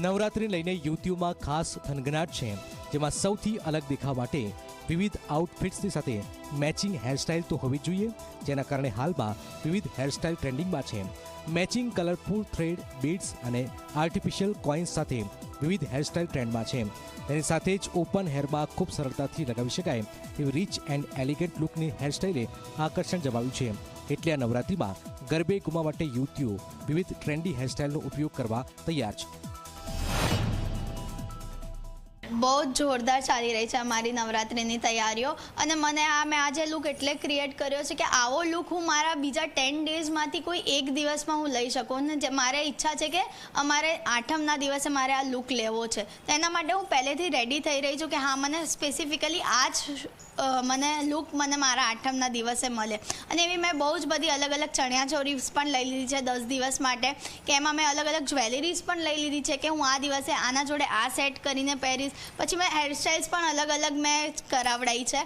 નવરાત્રિને લઈને યુવતીઓમાં ખાસ થનગનાટ છે, જેમાં સૌથી અલગ દેખાવ માટે વિવિધ આઉટફિટ્સની સાથે મેચિંગ હેરસ્ટાઇલ તો હોવી જોઈએ, જેના કારણે હાલમાં વિવિધ હેરસ્ટાઇલ ટ્રેન્ડિંગમાં છે. મેચિંગ કલરફુલ થ્રેડ, બીડ્સ અને આર્ટિફિશિયલ કોઇન્સ સાથે વિવિધ હેરસ્ટાઇલ ટ્રેન્ડમાં છે. તેની સાથે જ ઓપન હેરમાં ખૂબ સરળતાથી લગાવી શકાય એવી રીચ એન્ડ એલિગન્ટ લુકની હેરસ્ટાઇલે આકર્ષણ જમાવ્યું છે. એટલે આ નવરાત્રિમાં ગરબે ઘૂમવા માટે યુવતીઓ વિવિધ ટ્રેન્ડી હેરસ્ટાઇલનો ઉપયોગ કરવા તૈયાર છે. બહુ જ જોરદાર ચાલી રહી છે અમારી નવરાત્રિની તૈયારીઓ, અને મેં આજે લુક એટલે ક્રિએટ કર્યો છે કે આવો લુક હું મારા બીજા 10 ડેઝમાંથી કોઈ એક દિવસમાં હું લઈ શકું. ને મારે ઈચ્છા છે કે અમારે આઠમના દિવસે મારે આ લુક લેવો છે, તો એના માટે હું પહેલેથી રેડી થઈ રહી છું કે હા, મને સ્પેસિફિકલી આ જ મને લુક મને મારા આઠમના દિવસે મળે. અને એવી મેં બહુ જ બધી અલગ અલગ ચણિયાચોળીસ પણ લઈ લીધી છે 10 દિવસ માટે, કે એમાં મેં અલગ અલગ જ્વેલરીઝ પણ લઈ લીધી છે કે હું આ દિવસે આના જોડે આ સેટ કરીને પહેરીશ. પછી મેં હેરસ્ટાઇલ્સ પણ અલગ અલગ મેં કરાવડાવી છે,